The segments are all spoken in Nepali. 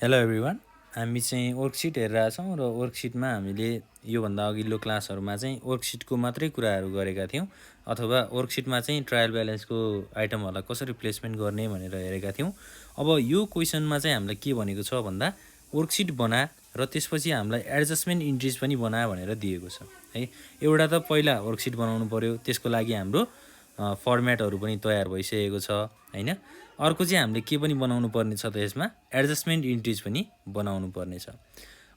Hello everyone. हामी चाहिँ वर्कसिट हेरिरहेका छौँ र वर्कसिटमा हामीले योभन्दा अघिल्लो क्लासहरूमा चाहिँ वर्कसिटको मात्रै कुराहरू गरेका थियौँ अथवा वर्कसिटमा चाहिँ ट्रायल ब्यालेन्सको आइटमहरूलाई कसरी प्लेसमेन्ट गर्ने भनेर हेरेका थियौँ। अब यो क्वेसनमा चाहिँ हामीलाई के भनेको छ भन्दा वर्कसिट बना र त्यसपछि हामीलाई एडजस्टमेन्ट इन्ट्रिज पनि बना भनेर दिएको छ है। एउटा त पहिला वर्कसिट बनाउनु पर्यो, त्यसको लागि हाम्रो फर्मेटहरू पनि तयार भइसकेको छ हैन। अर्को चाहिँ हामीले के पनि बनाउनु पर्ने छ त यसमा एडजस्टमेन्ट इन्ट्रिज पनि बनाउनु पर्ने छ।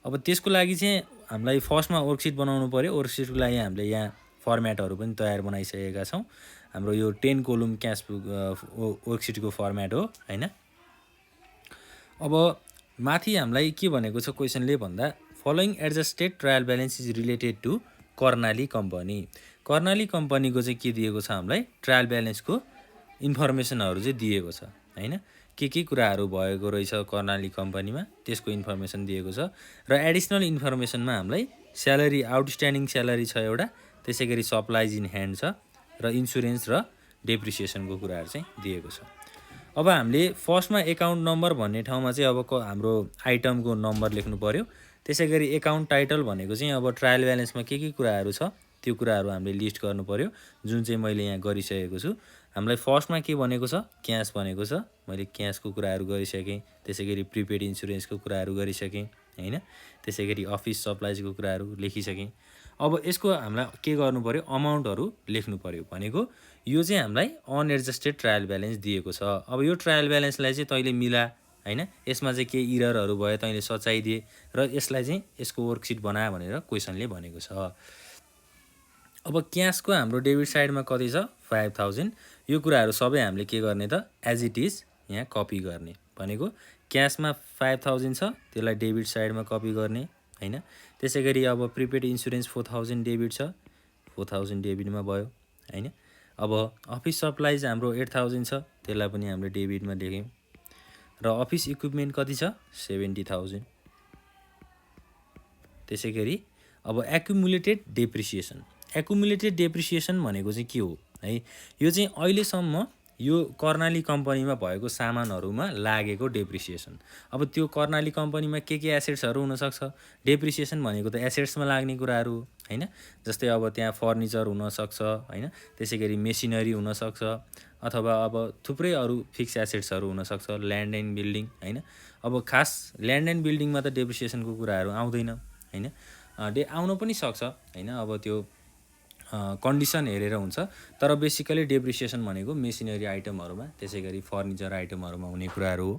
अब त्यसको लागि चाहिँ हामीलाई फर्स्टमा वर्कसिट बनाउनु पर्यो। वर्कसिटको लागि हामीले यहाँ फर्मेटहरू पनि तयार बनाइसकेका छौँ। हाम्रो यो 10 कोलम क्यास वर्कसिटको फर्मेट हो हैन। अब माथि हामीलाई के भनेको छ क्वेसनले भन्दा following adjusted trial balance is related to Karnali company. Karnali कम्पनीको चाहिँ के दिएको छ हामीलाई ट्रायल ब्यालेन्सको इन्फर्मेसनहरू चाहिँ दिएको छ हैन। के कुराहरू भएको रहेछ कर्णाली कम्पनीमा त्यसको इन्फर्मेसन दिएको छ र एडिसनल इन्फर्मेसनमा हामीलाई स्यालेरी आउटस्ट्यान्डिङ स्यालेरी छ एउटा, त्यसै गरी सप्लाइज इन ह्यान्ड छ र इन्सुरेन्स र डेप्रिसिएसनको कुराहरू चाहिँ दिएको छ। अब हामीले फर्स्टमा एकाउन्ट नम्बर भन्ने ठाउँमा चाहिँ अब हाम्रो आइटमको नम्बर लेख्नु पर्यो। त्यसै गरी एकाउन्ट टाइटल भनेको चाहिँ अब ट्रायल ब्यालेन्समा के कुराहरू छ त्यो कुराहरू हामीले लिस्ट गर्नु पर्यो, जुन चाहिँ मैले यहाँ गरिसकेको छु। हामीलाई फर्स्टमा के भनेको छ क्यास भनेको छ, मैले क्यासको कुराहरू गरिसकेँ। त्यसै गरी प्रिपेड इन्सुरेन्सको कुराहरू गरिसकेँ हैन। त्यसै गरी अफिस सप्लाइजको कुराहरू लेखिसकेँ। अब यसको हामीलाई के गर्नु पर्यो अमाउन्टहरू लेख्नु पर्यो भनेको यो चाहिँ हामीलाई अनएडजस्टेड ट्रायल ब्यालेन्स दिएको छ। अब यो ट्रायल ब्यालेन्सलाई चाहिँ तैँले मिला हैन, यसमा चाहिँ के इररहरू भयो तैँले सचाइदिए र यसलाई चाहिँ यसको वर्कसिट बना भनेर क्वेसनले भनेको छ। अब क्यासको हाम्रो डेबिट साइडमा कति छ 5000। यो कुराहरू सबै हामीले के गर्ने त एज इट इज यहाँ कपी गर्ने भनेको क्यासमा 5000 छ त्यसलाई डेबिट साइडमा कपी गर्ने हैन। त्यसै गरी अब प्रिपेड इन्सुरेन्स 4000 डेबिट छ, 4000 डेबिटमा भयो हैन। अब अफिस सप्लाइज हाम्रो 8000 छ त्यसलाई पनि हामीले डेबिटमा लेख्यौँ र अफिस इक्विपमेन्ट कति छ 70000। त्यसै गरी अब एक्युमुलेटेड डेप्रिसिएसन भनेको चाहिँ के हो है, यो चाहिँ अहिलेसम्म यो कर्णाली कम्पनीमा भएको सामानहरूमा लागेको डेप्रिसिएसन। अब त्यो कर्णाली कम्पनीमा के एसेट्सहरू हुनसक्छ, डेप्रिसिएसन भनेको त एसेट्समा लाग्ने कुराहरू हैन। जस्तै अब त्यहाँ फर्निचर हुनसक्छ हैन, त्यसै गरी मेसिनरी हुनसक्छ अथवा अब थुप्रै अरू फिक्स एसेट्सहरू हुनसक्छ, ल्यान्ड एन्ड बिल्डिङ हैन। अब खास ल्यान्ड एन्ड बिल्डिङमा त डेप्रिसिएसनको कुराहरू आउँदैन हैन, आउन पनि सक्छ हैन। अब त्यो कन्डिसन हेरेर हुन्छ, तर बेसिकली डेप्रिसिएसन भनेको मेसिनरी आइटमहरूमा त्यसै गरी फर्निचर आइटमहरूमा हुने कुराहरू हो।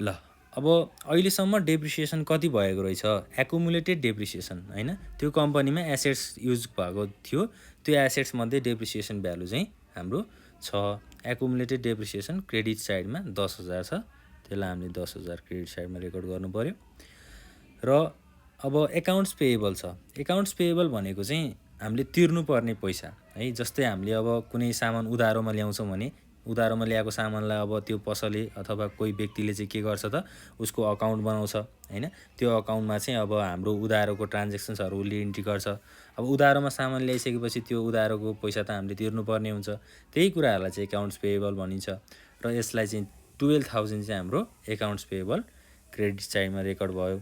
ल अब अहिलेसम्म डेप्रिसिएसन कति भएको रहेछ एक्युमुलेटेड डेप्रिसिएसन हैन। त्यो कम्पनीमा एसेट्स युज भएको थियो, त्यो एसेट्समध्ये डेप्रिसिएसन भ्यालु चाहिँ हाम्रो छ। एक्युमुलेटेड डेप्रिसिएसन क्रेडिट साइडमा 10000 छ, त्यसलाई हामीले 10000 क्रेडिट साइडमा रेकर्ड गर्नु पर्यो। र अब एकाउन्ट्स पेएबल छ। एकाउन्ट्स पेएबल भनेको चाहिँ हामीले तिर्नुपर्ने पैसा है। जस्तै हामीले अब कुनै सामान उधारोमा ल्याउँछौँ भने उधारोमा ल्याएको सामानलाई अब त्यो पसले अथवा कोही व्यक्तिले चाहिँ के गर्छ त उसको अकाउन्ट बनाउँछ हैन। त्यो अकाउन्टमा चाहिँ अब हाम्रो उधारोको ट्रान्जेक्सन्सहरू उसले इन्ट्री गर्छ। अब उधारोमा सामान ल्याइसकेपछि त्यो उधारोको पैसा त हामीले तिर्नुपर्ने हुन्छ, त्यही कुराहरूलाई चाहिँ एकाउन्ट्स पेएबल भनिन्छ। र यसलाई चाहिँ 12000 चाहिँ हाम्रो एकाउन्ट्स पेएबल क्रेडिट साइडमा रेकर्ड भयो।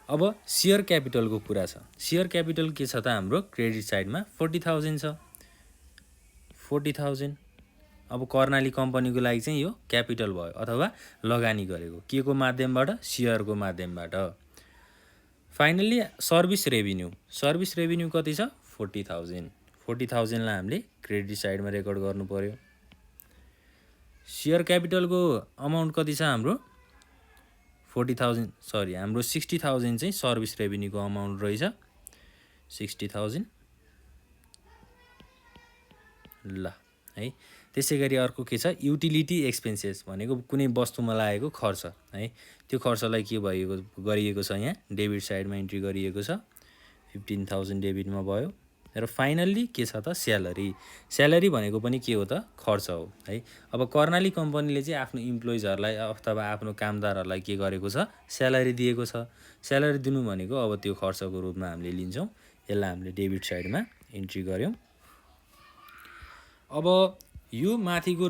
अब सेयर क्यापिटलको कुरा छ। सेयर क्यापिटल के छ त हाम्रो क्रेडिट साइडमा 40000 छ, 40000। अब कर्णाली कम्पनीको लागि चाहिँ यो क्यापिटल भयो अथवा लगानी गरेको के को माध्यमबाट सेयरको माध्यमबाट। फाइनल्ली सर्भिस रेभिन्यू कति छ 40000। 40000 लाई हामीले क्रेडिट साइडमा रेकर्ड गर्नु पर्यो। सेयर क्यापिटलको अमाउन्ट कति छ हाम्रो 40,000 सरी हाम्रो 60,000 चाहिँ सर्भिस रेभिन्यूको अमाउन्ट रहेछ 60,000 ल है। त्यसै गरी अर्को के छ युटिलिटी एक्सपेन्सेस भनेको कुनै वस्तुमा लागेको खर्च है। त्यो खर्चलाई के गरिएको छ यहाँ डेबिट साइडमा इन्ट्री गरिएको छ 15,000 डेबिटमा भयो। र फाइनल्ली के छ त स्यालेरी भनेको पनि के हो त खर्च हो है। अब कर्णाली कम्पनीले चाहिँ आफ्नो इम्प्लोइजहरूलाई अथवा आफ्नो कामदारहरूलाई के गरेको छ स्यालेरी दिएको छ। स्यालेरी दिनु भनेको अब त्यो खर्चको रूपमा हामीले लिन्छौँ, यसलाई हामीले डेबिट साइडमा इन्ट्री गर्यौँ। अब यो माथिको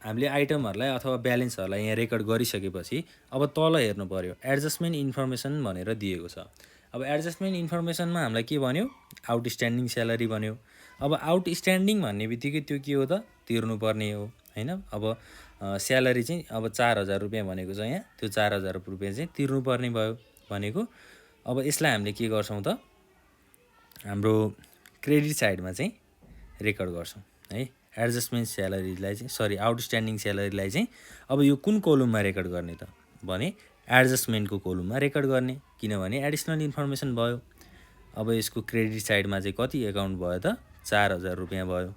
हामीले आइटमहरूलाई अथवा ब्यालेन्सहरूलाई यहाँ रेकर्ड गरिसकेपछि अब तल हेर्नु पऱ्यो एडजस्टमेन्ट इन्फर्मेसन भनेर दिएको छ। अब एडजस्टमेन्ट इन्फर्मेसनमा हामीलाई के भन्यो आउटस्ट्यान्डिङ स्यालेरी भन्यो। अब आउटस्ट्यान्डिङ भन्ने बित्तिकै त्यो के हो त तिर्नुपर्ने हो हैन। अब स्यालेरी चाहिँ अब 4000 रुपियाँ भनेको छ यहाँ, त्यो 4000 रुपियाँ चाहिँ तिर्नुपर्ने भयो भनेको। अब यसलाई हामीले के गर्छौँ त हाम्रो क्रेडिट साइडमा चाहिँ रेकर्ड गर्छौँ है। एडजस्टमेन्ट स्यालेरीलाई चाहिँ आउटस्ट्यान्डिङ स्यालेरीलाई चाहिँ अब यो कुन कोलममा रेकर्ड गर्ने त भने एडजस्टमेन्टको कोलममा रेकर्ड गर्ने, किनभने एडिसनल इन्फर्मेसन भयो। अब यसको क्रेडिट साइडमा चाहिँ कति एकाउन्ट भयो त 4000 रुपियाँ भयो।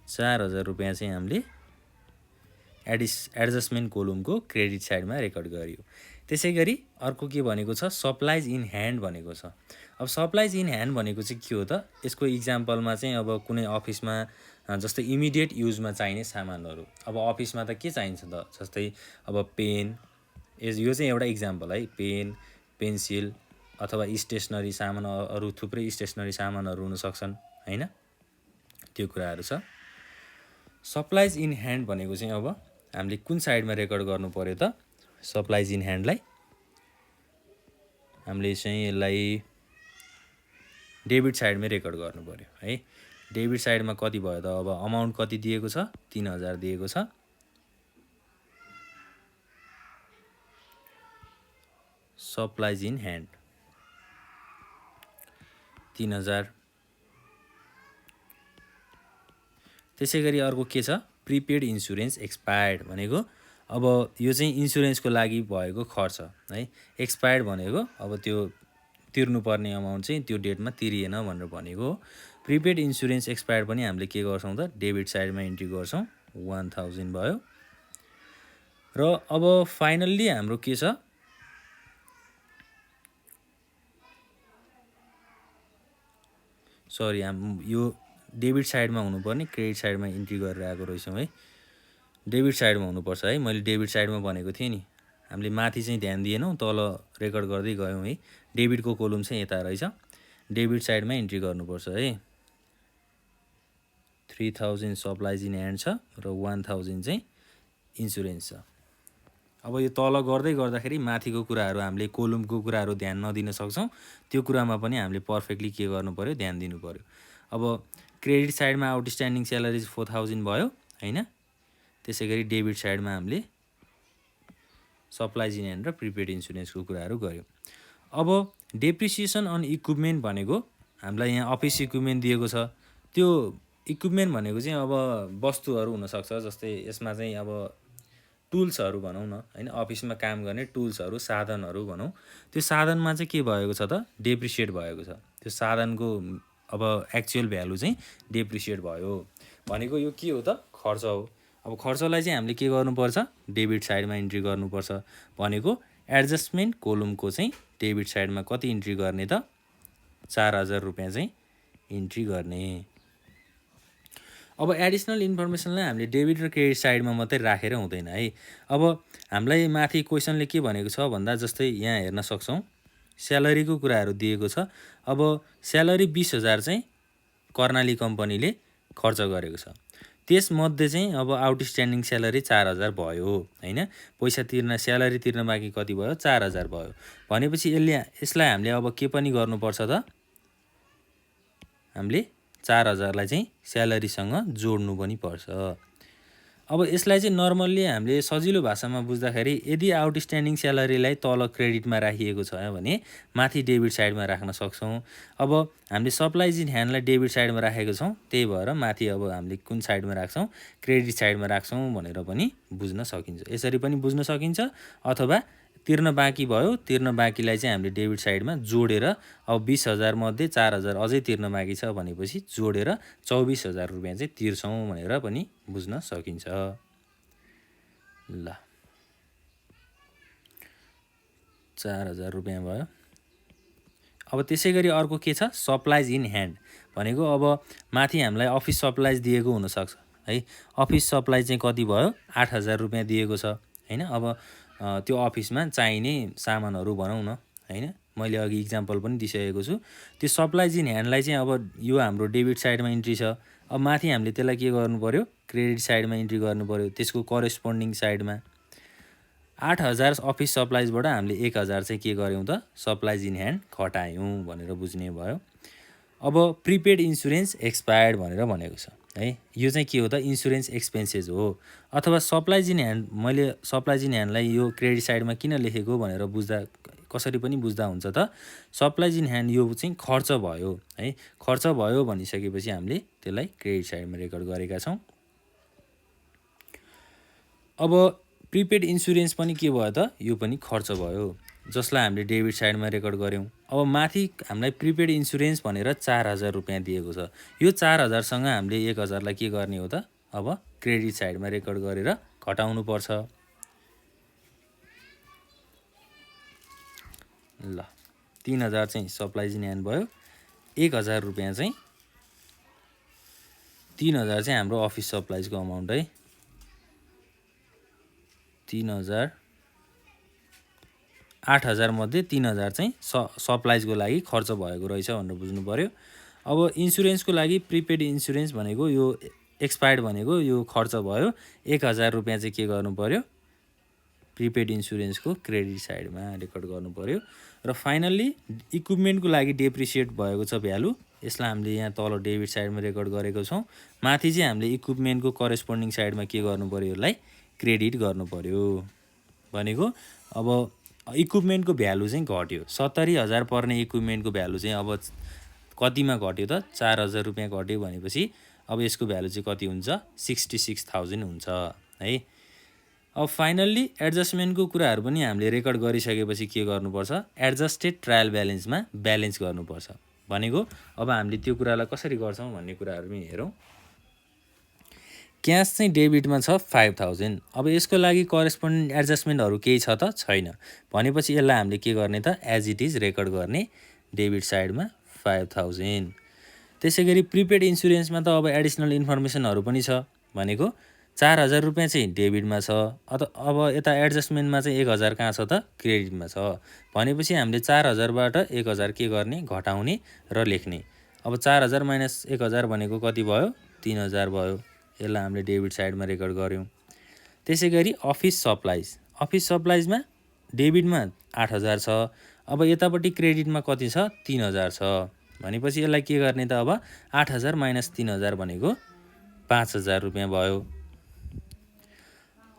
4000 रुपियाँ चाहिँ हामीले एडजस्टमेन्ट कोलमको क्रेडिट साइडमा रेकर्ड गरियो। त्यसै गरी अर्को के भनेको छ सप्लाइज इन ह्यान्ड भनेको छ। अब सप्लाइज इन ह्यान्ड भनेको चाहिँ के हो त यसको इक्जाम्पलमा चाहिँ अब कुनै अफिसमा जस्तै इमिडिएट युजमा चाहिने सामानहरू, अब अफिसमा त के चाहिन्छ त जस्तै अब पेन, यो चाहिँ एउटा इक्जाम्पल है, पेन पेन्सिल अथवा स्टेसनरी सामान, अरू थुप्रै स्टेसनरी सामानहरू हुन सक्छन् हैन, त्यो कुराहरू छ। सप्लाइज इन ह्यान्ड भनेको चाहिँ अब हामीले कुन साइडमा रेकर्ड गर्नु पर्यो त सप्लाइज इन ह्यान्डलाई हामीले चाहिँ यसलाई डेबिट साइडमै रेकर्ड गर्नु पर्यो है। डेबिट साइडमा कति भयो त अब अमाउन्ट कति दिएको छ 3000 दिएको छ। Supplies in hand 3000। त्यसै गरी अर्को के छ प्रिपेड इन्सुरेन्स एक्सपायर्ड भनेको अब यो चाहिँ इन्सुरेन्सको लागि भएको खर्च है। एक्सपायर्ड भनेको अब त्यो तिर्नुपर्ने अमाउन्ट चाहिँ त्यो डेटमा तिरिएन भनेर भनेको हो। प्रिपेड इन्सुरेन्स एक्सपायर्ड पनि हामीले के गर्छौँ त डेबिट साइडमा इन्ट्री गर्छौँ 1000 भयो। र अब फाइनल्ली हाम्रो के छ यो डेबिट साइडमा हुनुपर्ने क्रेडिट साइडमा इन्ट्री गरेर आएको रहेछौँ है। डेबिट साइडमा हुनुपर्छ है, मैले डेबिट साइडमा भनेको थिएँ नि, हामीले माथि चाहिँ ध्यान दिएनौँ, तल रेकर्ड गर्दै गयौँ है। डेबिटको कोलम चाहिँ यता रहेछ, डेबिट साइडमा इन्ट्री गर्नुपर्छ है। 3000 सप्लाइज इन ह्यान्ड छ र 1000 चाहिँ इन्सुरेन्स छ। अब यो तल गर्दै गर्दाखेरि माथिको कुराहरू हामीले कोलमको कुराहरू ध्यान नदिन सक्छौँ, त्यो कुरामा पनि हामीले पर्फेक्टली के गर्नु पर्यो ध्यान दिनु पर्यो। अब क्रेडिट साइडमा आउटस्ट्यान्डिङ स्यालेरिज 4000 भयो हैन। त्यसै गरी डेबिट साइडमा हामीले सप्लाइज इन ह्यान्ड र प्रिपेड इन्सुरेन्सको कुराहरू गऱ्यौँ। अब डेप्रिसिएसन अन इक्विपमेन्ट भनेको हामीलाई यहाँ अफिस इक्विपमेन्ट दिएको छ। त्यो इक्विपमेन्ट भनेको चाहिँ अब वस्तुहरू हुनसक्छ, जस्तै यसमा चाहिँ अब टुल्सहरू भनौँ न हैन, अफिसमा काम गर्ने टुल्सहरू साधनहरू भनौँ। त्यो साधनमा चाहिँ के भएको छ त डेप्रिसिएट भएको छ। त्यो साधनको अब एक्चुअल भ्यालु चाहिँ डेप्रिसिएट भयो भनेको यो के हो त खर्च हो। अब खर्चलाई चाहिँ हामीले के गर्नुपर्छ डेबिट साइडमा इन्ट्री गर्नुपर्छ भनेको एडजस्टमेन्ट कोलमको चाहिँ डेबिट साइडमा कति इन्ट्री गर्ने त 4000 रुपियाँ चाहिँ इन्ट्री गर्ने। अब एडिसनल इन्फर्मेसनलाई हामीले डेबिट र क्रेडिट साइडमा मात्रै राखेर हुँदैन है। अब हामीलाई माथि क्वेसनले के भनेको छ भन्दा जस्तै यहाँ हेर्न सक्छौँ स्यालेरीको कुराहरू दिएको छ। अब स्यालेरी 20000 चाहिँ कर्णाली कम्पनीले खर्च गरेको छ, त्यसमध्ये चाहिँ अब आउटस्ट्यान्डिङ स्यालेरी 4000 भयो हैन। पैसा तिर्न स्यालेरी तिर्न बाँकी कति भयो 4000 भयो भनेपछि यसलाई हामीले अब के पनि गर्नुपर्छ त हामीले 4000 लाई चाहिँ स्यालेरीसँग जोड्नु पनि पर्छ। अब यसलाई चाहिँ नर्मल्ली हामीले सजिलो भाषामा बुझ्दाखेरि यदि आउटस्ट्यान्डिङ स्यालेरीलाई तल क्रेडिटमा राखिएको छ भने माथि डेबिट साइडमा राख्न सक्छौँ। अब हामीले सप्लाइज इन ह्यान्डलाई डेबिट साइडमा राखेको छौँ, त्यही भएर माथि अब हामीले कुन साइडमा राख्छौँ क्रेडिट साइडमा राख्छौँ भनेर पनि बुझ्न सकिन्छ। यसरी पनि बुझ्न सकिन्छ, अथवा तिर्न बाँकी भयो, तिर्न बाँकीलाई चाहिँ हामीले डेबिट साइडमा जोडेर अब 20000 मध्ये 4000 अझै तिर्न बाँकी छ भनेपछि जोडेर 24000 रुपियाँ चाहिँ तिर्छौँ भनेर पनि बुझ्न सकिन्छ। ल 4000 रुपियाँ भयो। अब त्यसै गरी अर्को के छ सप्लाइज इन ह्यान्ड भनेको अब माथि हामीलाई अफिस सप्लाइज दिएको हुनसक्छ है। अफिस सप्लाई चाहिँ कति भयो 8000 रुपियाँ दिएको छ हैन। अब त्यो अफिसमा चाहिने सामानहरू भनौँ न हैन, मैले अघि इक्जाम्पल पनि दिइसकेको छु। त्यो सप्लाइज इन ह्यान्डलाई चाहिँ अब यो हाम्रो डेबिट साइडमा इन्ट्री छ, अब माथि हामीले त्यसलाई के गर्नु पर्यो, क्रेडिट साइडमा इन्ट्री गर्नु पर्यो। त्यसको करेस्पोन्डिङ साइडमा 8,000 अफिस सप्लाइजबाट हामीले 1,000 चाहिँ के गऱ्यौँ त, सप्लाइज इन ह्यान्ड घटायौँ भनेर बुझ्ने भयो। अब प्रिपेड इन्सुरेन्स एक्सपायर्ड भनेर भनेको छ है। यो चाहिँ के हो त, इन्सुरेन्स एक्सपेन्सेस हो। अथवा सप्लाइज इन ह्यान्ड, मैले सप्लाइज इन ह्यान्डलाई यो क्रेडिट साइडमा किन लेखेको भनेर बुझ्दा कसरी पनि बुझ्दा हुन्छ त, सप्लाइज इन ह्यान्ड यो चाहिँ खर्च भयो है। खर्च भयो भनिसकेपछि हामीले त्यसलाई क्रेडिट साइडमा रेकर्ड गरेका छौँ। अब प्रिपेड इन्सुरेन्स पनि के भयो त, यो पनि खर्च भयो जसलाई हामीले डेबिट साइडमा रेकर्ड गऱ्यौँ। अब माथि हामीलाई प्रिपेड इन्सुरेन्स भनेर 4,000 रुपियाँ दिएको छ। यो 4,000सँग हामीले 1,000लाई के गर्ने हो त, अब क्रेडिट साइडमा रेकर्ड गरेर घटाउनु पर्छ। ल 3,000 चाहिँ सप्लाइज इन ह्यान्ड भयो। 1,000 रुपियाँ चाहिँ 3,000 चाहिँ हाम्रो अफिस सप्लाइजको अमाउन्ट है। 3,000 8,000 मध्ये 3,000 चाहिँ सप्लाइजको लागि खर्च भएको रहेछ भनेर बुझ्नु पर्यो। अब इन्सुरेन्सको लागि प्रिपेड इन्सुरेन्स भनेको यो एक्सपायर्ड भनेको यो खर्च भयो। 1,000 रुपियाँ चाहिँ के गर्नु पर्यो, प्रिपेड इन्सुरेन्सको क्रेडिट साइडमा रेकर्ड गर्नु पर्यो। र फाइनल्ली इक्विपमेन्टको लागि डेप्रिसिएट भएको छ भ्यालु, यसलाई हामीले यहाँ तल डेबिट साइडमा रेकर्ड गरेको छौँ। माथि चाहिँ हामीले इक्विपमेन्टको करेस्पोन्डिङ साइडमा के गर्नु पर्यो, यसलाई क्रेडिट गर्नु पर्यो भनेको। अब इक्विपमेन्टको भ्यालु चाहिँ घट्यो। 70,000 पर्ने इक्विपमेन्टको भ्यालु चाहिँ अब कतिमा घट्यो त, 4,000 रुपियाँ घट्यो भनेपछि अब यसको भ्यालु चाहिँ कति हुन्छ, 66,000 हुन्छ है। अब फाइनल्ली एडजस्टमेन्टको कुराहरू पनि हामीले रेकर्ड गरिसकेपछि के गर्नुपर्छ, एडजस्टेड ट्रायल ब्यालेन्समा ब्यालेन्स गर्नुपर्छ भनेको। अब हामीले त्यो कुरालाई कसरी गर्छौँ भन्ने कुराहरू पनि हेरौँ। क्यास चाहिँ डेबिटमा छ 5,000। अब यसको लागि करेस्पोन्डिङ एडजस्टमेन्टहरू केही छ त, छैन भनेपछि यसलाई हामीले के गर्ने त, एज इट इज रेकर्ड गर्ने डेबिट साइडमा 5,000। त्यसै गरी प्रिपेड इन्सुरेन्समा त अब एडिसनल इन्फर्मेसनहरू पनि छ भनेको 4,000 रुपियाँ चाहिँ डेबिटमा छ। अब यता एडजस्टमेन्टमा चाहिँ 1,000 कहाँ छ त, क्रेडिटमा छ भनेपछि हामीले 4,000बाट 1,000 के गर्ने, घटाउने र लेख्ने। अब 4,000 माइनस 1,000 भनेको कति भयो, 3,000 भयो। यसलाई हामीले डेबिट साइडमा रेकर्ड गऱ्यौँ। त्यसै गरी अफिस सप्लाइजमा डेबिटमा 8,000 छ। अब यतापट्टि क्रेडिटमा कति छ, 3,000 छ भनेपछि यसलाई के गर्ने त, अब 8,000 माइनस 3,000 भनेको 5,000 रुपियाँ भयो।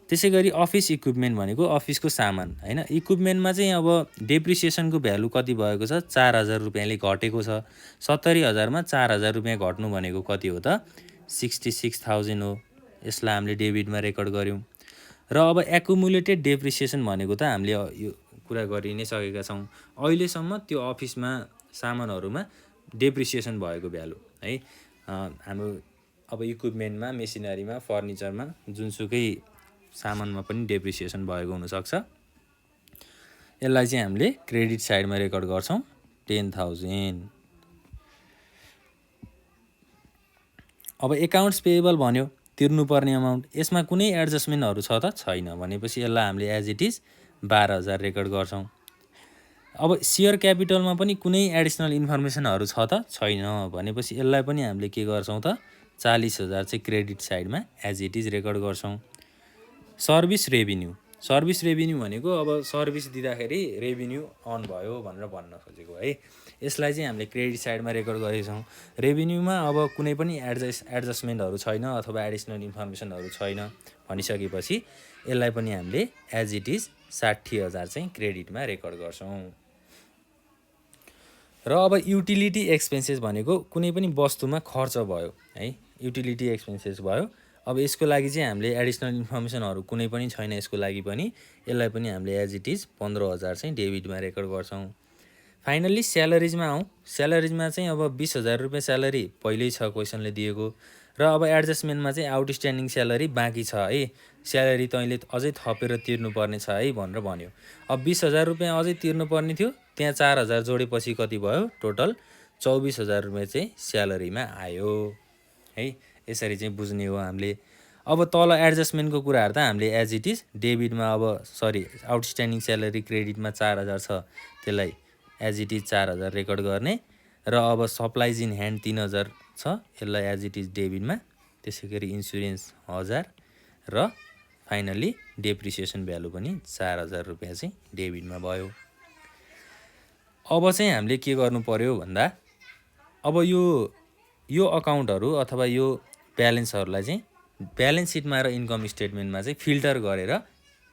त्यसै गरी अफिस इक्विपमेन्ट भनेको अफिसको सामान हैन। इक्विपमेन्टमा चाहिँ अब डेप्रिसिएसनको भ्यालु कति भएको छ, 4,000 रुपियाँले घटेको छ। 70,000मा 4,000 रुपियाँ घट्नु भनेको कति हो त, 66,000 हो। यसलाई हामीले डेबिटमा रेकर्ड गऱ्यौँ। र अब एकुमुलेटेड डेप्रिसिएसन भनेको त हामीले यो कुरा गरि नै सकेका छौँ अहिलेसम्म। त्यो अफिसमा सामानहरूमा डेप्रिसिएसन भएको भ्यालु है। हाम्रो अब इक्विपमेन्टमा, मेसिनरीमा, फर्निचरमा, जुनसुकै सामानमा पनि डेप्रिसिएसन भएको हुनसक्छ। यसलाई चाहिँ हामीले क्रेडिट साइडमा रेकर्ड गर्छौँ 10,000। अब एकाउन्ट्स पेएबल भन्यो, तिर्नुपर्ने अमाउन्ट। यसमा कुनै एडजस्टमेन्टहरू छ त, छैन भनेपछि यसलाई हामीले एज इट इज 12,000 रेकर्ड गर्छौँ। अब सेयर क्यापिटलमा पनि कुनै एडिसनल इन्फर्मेसनहरू छ त, छैन भनेपछि यसलाई पनि हामीले के गर्छौँ त, 40,000 चाहिँ क्रेडिट साइडमा एज इट इज रेकर्ड गर्छौँ। सर्भिस रेभिन्यू भनेको अब सर्भिस दिँदाखेरि रेभिन्यू अन भयो भनेर भन्न खोजेको है। यसलाई चाहिँ हामीले क्रेडिट साइडमा रेकर्ड गरेका छौँ। रेभिन्यूमा अब कुनै पनि एडजस्टमेन्टहरू छैन अथवा एडिसनल इन्फर्मेसनहरू छैन भनिसकेपछि यसलाई पनि हामीले एज इट इज 60,000 चाहिँ क्रेडिटमा रेकर्ड गर्छौँ। र अब युटिलिटी एक्सपेन्सेस भनेको कुनै पनि वस्तुमा खर्च भयो है, युटिलिटी एक्सपेन्सेस भयो। अब यसको लागि चाहिँ हामीले एडिसनल इन्फर्मेसनहरू कुनै पनि छैन यसको लागि पनि। यसलाई पनि हामीले एज इट इज 15,000 चाहिँ डेबिटमा रेकर्ड गर्छौँ। फाइनल्ली स्यालेरिजमा आउँ। स्यालेरिजमा चाहिँ अब 20,000 रुपियाँ स्यालेरी पहिल्यै छ, क्वेसनले दिएको। र अब एडजस्टमेन्टमा चाहिँ आउटस्ट्यान्डिङ स्यालेरी बाँकी छ है, स्यालेरी तैँले अझै थपेर तिर्नुपर्ने छ है भनेर भन्यो। अब 20,000 रुपियाँ अझै तिर्नुपर्ने थियो, त्यहाँ 4,000 जोडेपछि कति भयो, टोटल 24,000 रुपियाँ चाहिँ स्यालेरीमा आयो है। यसरी चाहिँ बुझ्ने हो हामीले। अब तल एडजस्टमेन्टको कुराहरू त हामीले एज इट इज डेबिटमा आउटस्ट्यान्डिङ स्यालेरी क्रेडिटमा 4,000 छ, त्यसलाई एज इट इज 4,000 रेकर्ड गर्ने। र अब सप्लाइज इन ह्यान्ड 3,000 छ यसलाई एज इट इज डेबिटमा, त्यसै गरी इन्सुरेन्स 1000 र फाइनल्ली डेप्रिसिएसन भ्यालु पनि 4000 रुपियाँ चाहिँ डेबिटमा भयो। अब चाहिँ हामीले के गर्नु पर्यो भन्दा अब यो अकाउन्टहरू अथवा यो ब्यालेन्सहरूलाई चाहिँ ब्यालेन्स सिटमा र इन्कम स्टेटमेन्टमा चाहिँ फिल्टर गरेर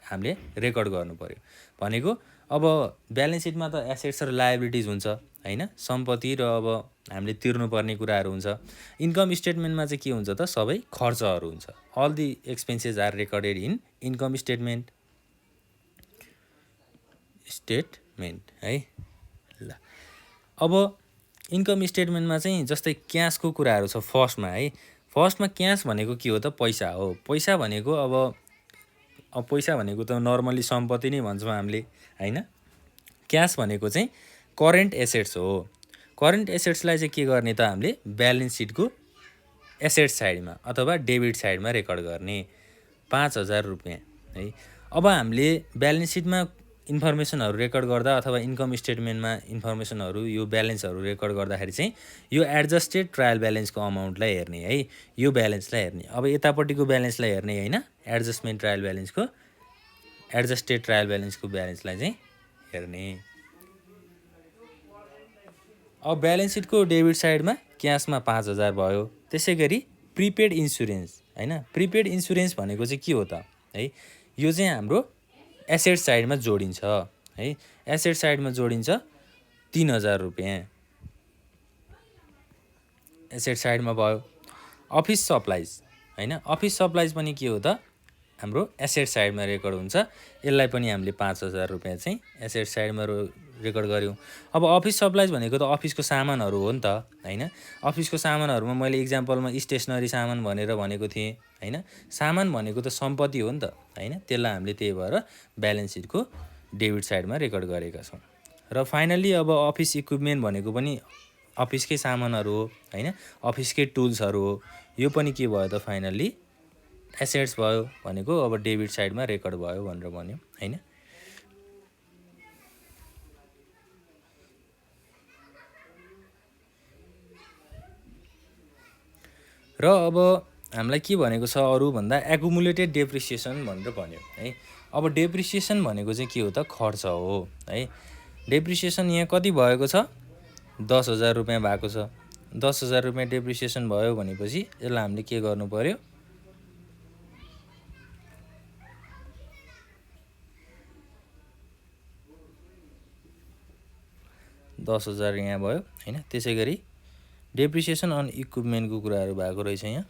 हामीले रेकर्ड गर्नु पर्यो। भनेको अब ब्यालेन्स सिटमा त एसेट्स र लायबिलिटिज हुन्छ हैन, सम्पत्ति र अब हामीले तिर्नुपर्ने कुराहरू हुन्छ। इन्कम स्टेटमेन्टमा चाहिँ के हुन्छ त सबै खर्चहरू हुन्छ। All the expenses are recorded in income statement है ल। अब इन्कम स्टेटमेन्टमा चाहिँ जस्तै क्यासको कुराहरू छ फर्स्टमा है। फर्स्टमा क्यास भनेको के हो त पैसा हो। पैसा भनेको अब पैसा भनेको त नर्मली सम्पत्ति नै भन्छौँ हामीले हैन। क्यास भनेको चाहिँ करेन्ट एसेट्स हो। करेन्ट एसेट्सलाई चाहिँ के गर्ने त हामीले ब्यालेन्स सिटको एसेट साइडमा अथवा डेबिट साइडमा रेकर्ड गर्ने 5000 रुपियाँ है। अब हामीले ब्यालेन्स सिटमा इन्फर्मेसनहरू रेकर्ड गर्दा अथवा इन्कम स्टेटमेन्टमा इन्फर्मेसनहरू यो ब्यालेन्सहरू रेकर्ड गर्दाखेरि चाहिँ यो एडजस्टेड ट्रायल ब्यालेन्सको अमाउन्टलाई हेर्ने है, यो ब्यालेन्सलाई हेर्ने। अब यतापट्टिको ब्यालेन्सलाई हेर्ने हैन, एडजस्टमेन्ट ट्रायल ब्यालेन्सको एडजस्टेड ट्रायल ब्यालेन्सको ब्यालेन्सलाई चाहिँ हेर्ने। अब ब्यालेन्स सिटको डेबिट साइडमा क्यासमा 5000 भयो। त्यसै गरी प्रिपेड इन्सुरेन्स हैन। प्रिपेड इन्सुरेन्स भनेको चाहिँ के हो त है, यो चाहिँ हाम्रो एसेट साइडमा जोडिन्छ है। एसेट साइडमा जोडिन्छ 3000 रुपियाँ एसेट साइडमा भयो। अफिस सप्लाइज हैन, अफिस सप्लाइज पनि के हो त हाम्रो एसेट साइडमा रेकर्ड हुन्छ। यसलाई पनि हामीले 5000 रुपियाँ चाहिँ एसेट साइडमा रेकर्ड गर्यौँ। अब अफिस सप्लाइज भनेको त अफिसको सामानहरू हो नि त हैन। अफिसको सामानहरूमा मैले इक्जाम्पलमा स्टेसनरी सामान भनेर भनेको थिएँ हैन। सामान भनेको त सम्पत्ति हो नि त हैन। त्यसलाई हामीले त्यही भएर ब्यालेन्स सिटको डेबिट साइडमा रेकर्ड गरेका छौँ। र फाइनल्ली अब अफिस इक्विपमेन्ट भनेको पनि अफिसकै सामानहरू हो हैन, अफिसकै टुल्सहरू हो। यो पनि के भयो त फाइनल्ली एसेट्स भयो भनेको अब डेबिट साइडमा रेकर्ड भयो भनेर भन्यो हैन। र अब हामीलाई के भनेको छ अरू भन्दा एकुमुलेटेड डेप्रिसिएसन भनेर भन्यो है। अब डेप्रिसिएसन भनेको चाहिँ के हो त खर्च हो है। डेप्रिसिएसन यहाँ कति भएको छ 10000 रुपियाँ भएको छ। 10000 रुपियाँ डेप्रिसिएसन भयो भनेपछि यसलाई हामीले के गर्नु पर्यो 10000 यहाँ भयो हैन। त्यसै गरी डेप्रिसिएसन अन इक्विपमेन्टको कुराहरू भएको रहेछ यहाँ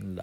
ल।